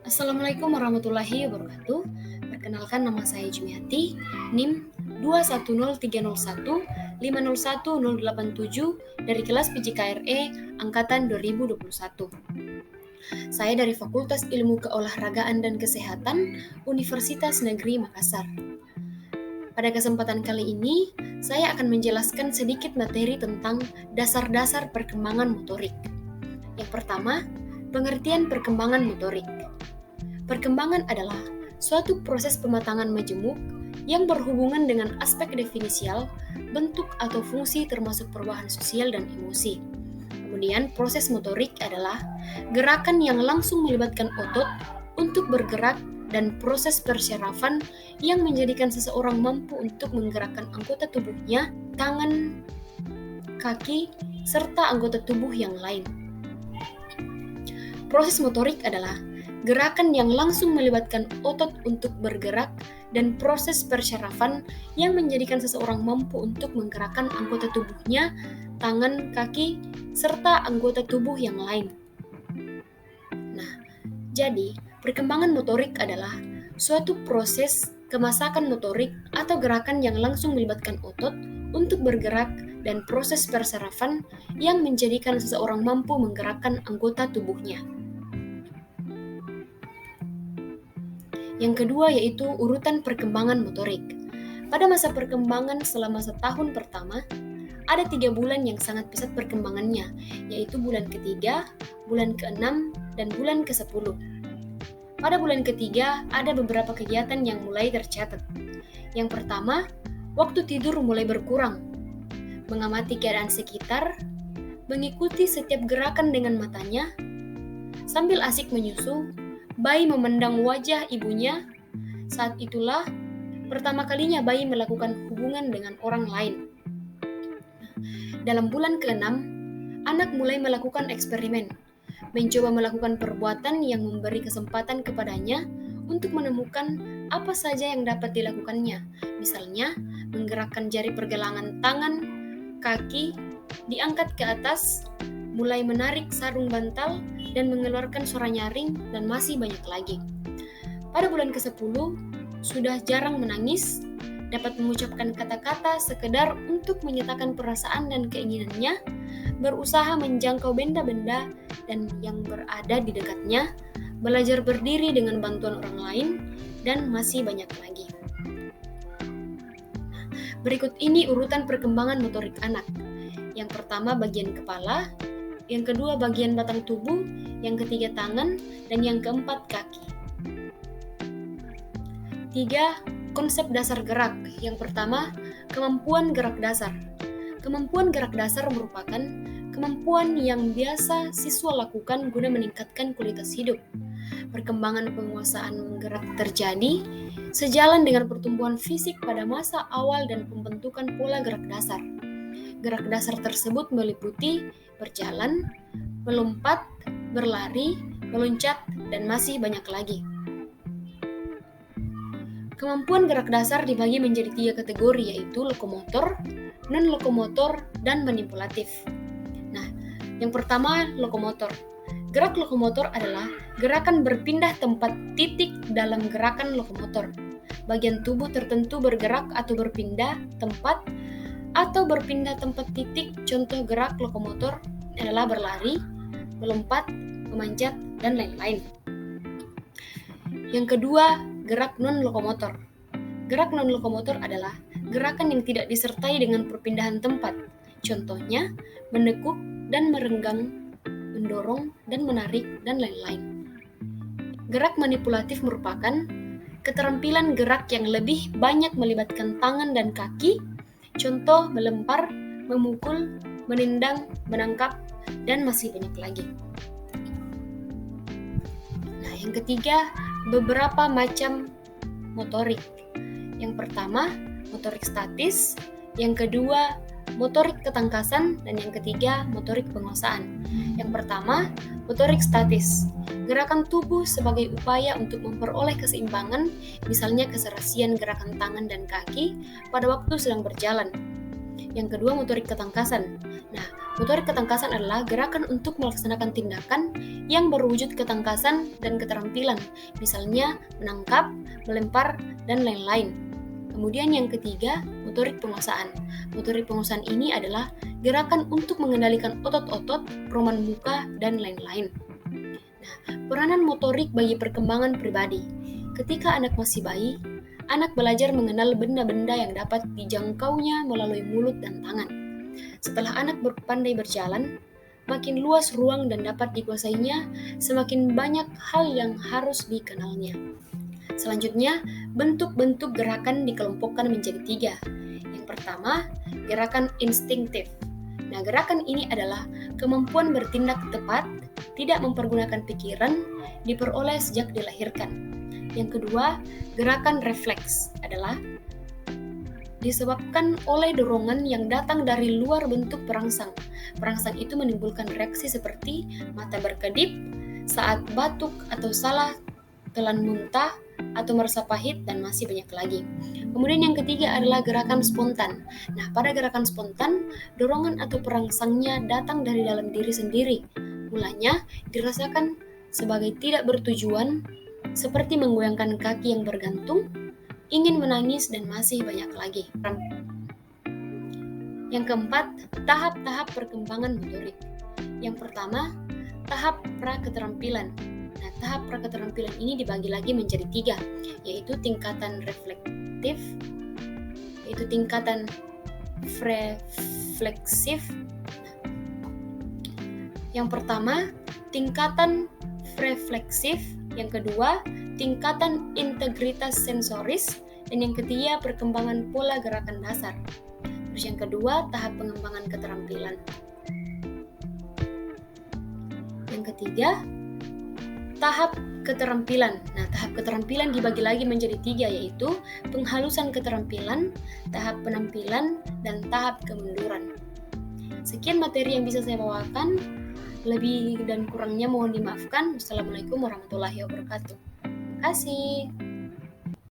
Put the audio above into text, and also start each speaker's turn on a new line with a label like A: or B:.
A: Assalamualaikum warahmatullahi wabarakatuh. Perkenalkan, nama saya Jumiati, NIM 2103015018087 dari kelas PJKRE angkatan 2021. Saya dari Fakultas Ilmu Keolahragaan dan Kesehatan Universitas Negeri Makassar. Pada kesempatan kali ini, saya akan menjelaskan sedikit materi tentang dasar-dasar perkembangan motorik. Yang pertama, pengertian perkembangan motorik. Perkembangan adalah suatu proses pematangan majemuk yang berhubungan dengan aspek definisial, bentuk atau fungsi termasuk perubahan sosial dan emosi. Kemudian proses motorik adalah gerakan yang langsung melibatkan otot untuk bergerak dan proses persyarafan yang menjadikan seseorang mampu untuk menggerakkan anggota tubuhnya, tangan, kaki, serta anggota tubuh yang lain. Proses motorik adalah gerakan yang langsung melibatkan otot untuk bergerak dan proses persyarafan yang menjadikan seseorang mampu untuk menggerakkan anggota tubuhnya, tangan, kaki, serta anggota tubuh yang lain. Nah, jadi perkembangan motorik adalah suatu proses kemasakan motorik atau gerakan yang langsung melibatkan otot untuk bergerak dan proses persyarafan yang menjadikan seseorang mampu menggerakkan anggota tubuhnya. Yang kedua yaitu urutan perkembangan motorik. Pada masa perkembangan selama setahun pertama, ada 3 bulan yang sangat pesat perkembangannya, yaitu bulan ketiga, bulan ke-6, dan bulan ke-10. Pada bulan ketiga, ada beberapa kegiatan yang mulai tercatat. Yang pertama, waktu tidur mulai berkurang, mengamati keadaan sekitar, mengikuti setiap gerakan dengan matanya, sambil asik menyusu, bayi memandang wajah ibunya. Saat itulah pertama kalinya bayi melakukan hubungan dengan orang lain. Dalam bulan ke-6, anak mulai melakukan eksperimen, mencoba melakukan perbuatan yang memberi kesempatan kepadanya untuk menemukan apa saja yang dapat dilakukannya. Misalnya, menggerakkan jari pergelangan tangan, kaki, diangkat ke atas, mulai menarik sarung bantal, dan mengeluarkan suara nyaring, dan masih banyak lagi. Pada bulan ke-10, sudah jarang menangis, dapat mengucapkan kata-kata sekedar untuk menyatakan perasaan dan keinginannya, berusaha menjangkau benda-benda dan yang berada di dekatnya, belajar berdiri dengan bantuan orang lain, dan masih banyak lagi. Berikut ini urutan perkembangan motorik anak. Yang pertama bagian kepala, yang kedua bagian batang tubuh, yang ketiga tangan, dan yang keempat kaki. 3. Konsep dasar gerak. Yang pertama, kemampuan gerak dasar. Kemampuan gerak dasar merupakan kemampuan yang biasa siswa lakukan guna meningkatkan kualitas hidup. Perkembangan penguasaan gerak terjadi sejalan dengan pertumbuhan fisik pada masa awal dan pembentukan pola gerak dasar. Gerak dasar tersebut meliputi berjalan, melompat, berlari, meloncat, dan masih banyak lagi. Kemampuan gerak dasar dibagi menjadi 3 kategori, yaitu lokomotor, non-lokomotor, dan manipulatif. Nah, yang pertama lokomotor. Gerak lokomotor adalah gerakan berpindah tempat titik dalam gerakan lokomotor. Bagian tubuh tertentu bergerak atau berpindah tempat atau berpindah tempat titik. Contoh gerak lokomotor adalah berlari, melompat, memanjat, dan lain-lain. Yang kedua, gerak non-lokomotor. Gerak non-lokomotor adalah gerakan yang tidak disertai dengan perpindahan tempat. Contohnya, menekuk dan merenggang, mendorong dan menarik, dan lain-lain. Gerak manipulatif merupakan keterampilan gerak yang lebih banyak melibatkan tangan dan kaki. Contoh, melempar, memukul, menendang, menangkap, dan masih banyak lagi. Nah, yang ketiga, beberapa macam motorik. Yang pertama, motorik statis. Yang kedua, motorik ketangkasan. Dan yang ketiga, motorik penguasaan. Yang pertama, motorik statis. Gerakan tubuh sebagai upaya untuk memperoleh keseimbangan, misalnya keserasian gerakan tangan dan kaki pada waktu sedang berjalan. Yang kedua, motorik ketangkasan. Nah, Motorik ketangkasan adalah gerakan untuk melaksanakan tindakan yang berwujud ketangkasan dan keterampilan, misalnya menangkap, melempar, dan lain-lain. Kemudian yang ketiga, motorik penguasaan. Motorik penguasaan ini adalah gerakan untuk mengendalikan otot-otot, perumahan muka, dan lain-lain. Nah, peranan motorik bagi perkembangan pribadi. Ketika anak masih bayi, anak belajar mengenal benda-benda yang dapat dijangkaunya melalui mulut dan tangan. Setelah anak pandai berjalan, makin luas ruang dan dapat dikuasainya, semakin banyak hal yang harus dikenalnya. Selanjutnya, bentuk-bentuk gerakan dikelompokkan menjadi 3. Yang pertama, gerakan instinktif. Nah, gerakan ini adalah kemampuan bertindak tepat, tidak mempergunakan pikiran, diperoleh sejak dilahirkan. Yang kedua, gerakan refleks adalah disebabkan oleh dorongan yang datang dari luar bentuk perangsang. Perangsang itu menimbulkan reaksi seperti mata berkedip saat batuk atau salah telan muntah atau merasa pahit, dan masih banyak lagi. Kemudian yang ketiga adalah gerakan spontan. Nah, pada gerakan spontan, dorongan atau perangsangnya datang dari dalam diri sendiri. Mulanya dirasakan sebagai tidak bertujuan, seperti menggoyangkan kaki yang bergantung, ingin menangis, dan masih banyak lagi. Yang keempat, tahap-tahap perkembangan motorik. Yang pertama, tahap pra-keterampilan. Nah, tahap pra-keterampilan ini dibagi lagi menjadi 3, yaitu tingkatan reflektif, yaitu tingkatan refleksif. Yang pertama, tingkatan refleksif. Yang kedua, tingkatan integritas sensoris, dan yang ketiga, perkembangan pola gerakan dasar. Terus yang kedua, tahap pengembangan keterampilan. Yang ketiga, tahap keterampilan. Nah, tahap keterampilan dibagi lagi menjadi 3, yaitu penghalusan keterampilan, tahap penampilan, dan tahap kemunduran. Sekian materi yang bisa saya bawakan. Lebih dan kurangnya mohon dimaafkan. Wassalamualaikum warahmatullahi wabarakatuh. Terima kasih.